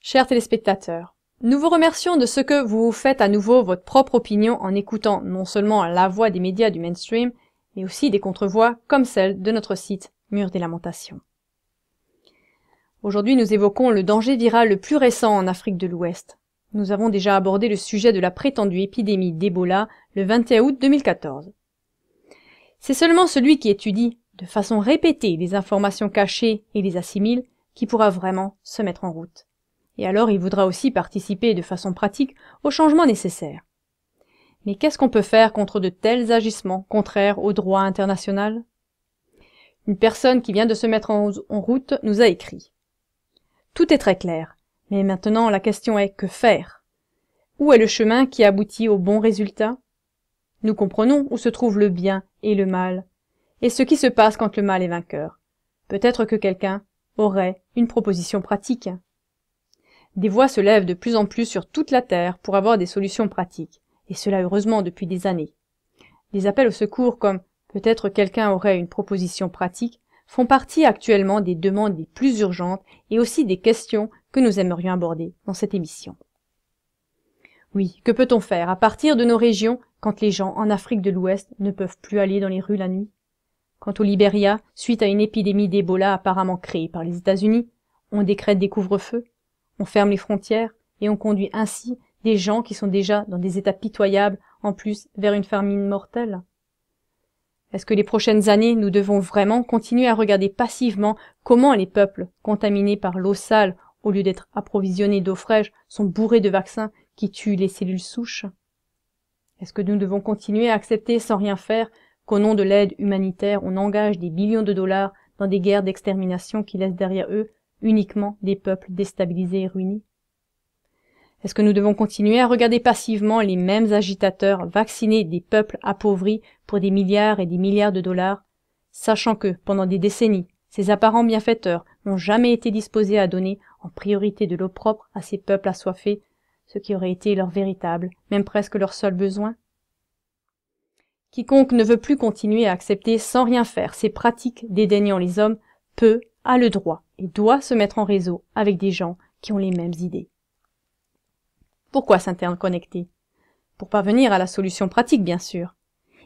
Chers téléspectateurs, nous vous remercions de ce que vous faites à nouveau votre propre opinion en écoutant non seulement la voix des médias du mainstream, mais aussi des contre-voix comme celle de notre site Mur des Lamentations. Aujourd'hui, nous évoquons le danger viral le plus récent en Afrique de l'Ouest. Nous avons déjà abordé le sujet de la prétendue épidémie d'Ebola le 21 août 2014. C'est seulement celui qui étudie de façon répétée les informations cachées et les assimile qui pourra vraiment se mettre en route. Et alors il voudra aussi participer de façon pratique aux changements nécessaires. Mais qu'est-ce qu'on peut faire contre de tels agissements contraires au droit international? Une personne qui vient de se mettre en route nous a écrit. Tout est très clair, mais maintenant la question est que faire? Où est le chemin qui aboutit au bon résultat? Nous comprenons où se trouve le bien et le mal, et ce qui se passe quand le mal est vainqueur. Peut-être que quelqu'un aurait une proposition pratique. Des voix se lèvent de plus en plus sur toute la Terre pour avoir des solutions pratiques, et cela heureusement depuis des années. Les appels au secours comme « peut-être quelqu'un aurait une proposition pratique » font partie actuellement des demandes les plus urgentes et aussi des questions que nous aimerions aborder dans cette émission. Oui, que peut-on faire à partir de nos régions quand les gens en Afrique de l'Ouest ne peuvent plus aller dans les rues la nuit? Quant au Libéria, suite à une épidémie d'Ebola apparemment créée par les États-Unis, on décrète des couvre-feux, on ferme les frontières et on conduit ainsi des gens qui sont déjà dans des états pitoyables en plus vers une famine mortelle. Est-ce que les prochaines années, nous devons vraiment continuer à regarder passivement comment les peuples contaminés par l'eau sale, au lieu d'être approvisionnés d'eau fraîche, sont bourrés de vaccins qui tuent les cellules souches? Est-ce que nous devons continuer à accepter sans rien faire qu'au nom de l'aide humanitaire, on engage des billions de dollars dans des guerres d'extermination qui laissent derrière eux uniquement des peuples déstabilisés et ruinés? Est-ce que nous devons continuer à regarder passivement les mêmes agitateurs vacciner des peuples appauvris pour des milliards et des milliards de dollars, sachant que, pendant des décennies, ces apparents bienfaiteurs n'ont jamais été disposés à donner en priorité de l'eau propre à ces peuples assoiffés, ce qui aurait été leur véritable, même presque leur seul besoin? Quiconque ne veut plus continuer à accepter sans rien faire ces pratiques dédaignant les hommes peut, a le droit et doit se mettre en réseau avec des gens qui ont les mêmes idées. Pourquoi s'interconnecter? Pour parvenir à la solution pratique, bien sûr.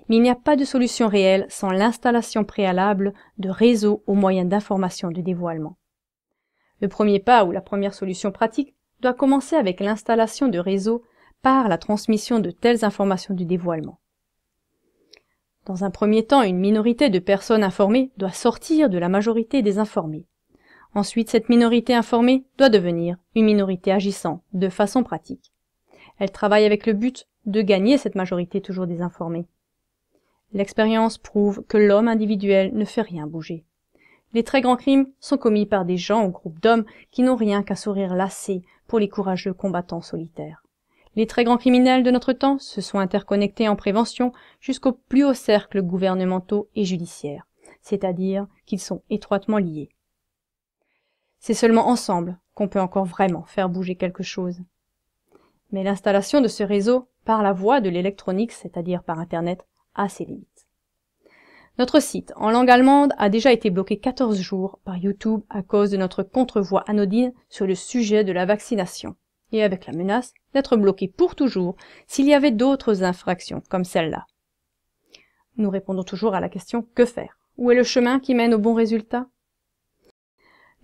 Mais il n'y a pas de solution réelle sans l'installation préalable de réseaux aux moyens d'information de dévoilement. Le premier pas ou la première solution pratique doit commencer avec l'installation de réseaux par la transmission de telles informations du dévoilement. Dans un premier temps, une minorité de personnes informées doit sortir de la majorité des informés. Ensuite, cette minorité informée doit devenir une minorité agissant de façon pratique. Elle travaille avec le but de gagner cette majorité toujours désinformée. L'expérience prouve que l'homme individuel ne fait rien bouger. Les très grands crimes sont commis par des gens ou groupes d'hommes qui n'ont rien qu'un sourire lassé pour les courageux combattants solitaires. Les très grands criminels de notre temps se sont interconnectés en prévention jusqu'aux plus hauts cercles gouvernementaux et judiciaires, c'est-à-dire qu'ils sont étroitement liés. C'est seulement ensemble qu'on peut encore vraiment faire bouger quelque chose. Mais l'installation de ce réseau par la voie de l'électronique, c'est-à-dire par Internet, a ses limites. Notre site, en langue allemande, a déjà été bloqué 14 jours par YouTube à cause de notre contre-voix anodine sur le sujet de la vaccination, et avec la menace d'être bloqué pour toujours s'il y avait d'autres infractions comme celle-là. Nous répondons toujours à la question « Que faire ?» Où est le chemin qui mène au bon résultat?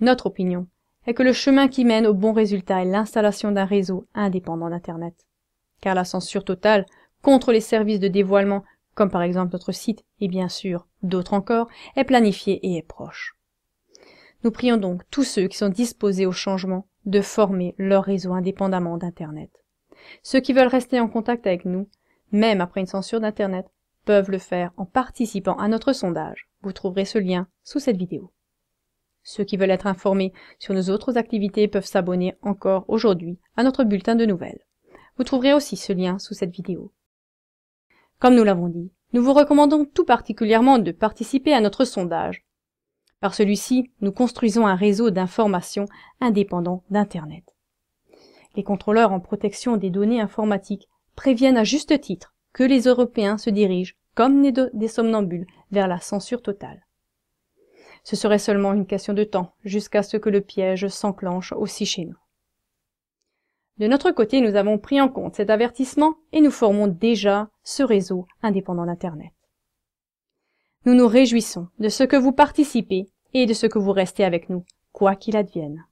Notre opinion est que le chemin qui mène au bon résultat est l'installation d'un réseau indépendant d'Internet. Car la censure totale contre les services de dévoilement, comme par exemple notre site et bien sûr d'autres encore, est planifiée et est proche. Nous prions donc tous ceux qui sont disposés au changement de former leur réseau indépendamment d'Internet. Ceux qui veulent rester en contact avec nous, même après une censure d'Internet, peuvent le faire en participant à notre sondage. Vous trouverez ce lien sous cette vidéo. Ceux qui veulent être informés sur nos autres activités peuvent s'abonner encore aujourd'hui à notre bulletin de nouvelles. Vous trouverez aussi ce lien sous cette vidéo. Comme nous l'avons dit, nous vous recommandons tout particulièrement de participer à notre sondage. Par celui-ci, nous construisons un réseau d'information indépendant d'Internet. Les contrôleurs en protection des données informatiques préviennent à juste titre que les Européens se dirigent, comme des somnambules, vers la censure totale. Ce serait seulement une question de temps jusqu'à ce que le piège s'enclenche aussi chez nous. De notre côté, nous avons pris en compte cet avertissement et nous formons déjà ce réseau indépendant d'Internet. Nous nous réjouissons de ce que vous participez et de ce que vous restez avec nous, quoi qu'il advienne.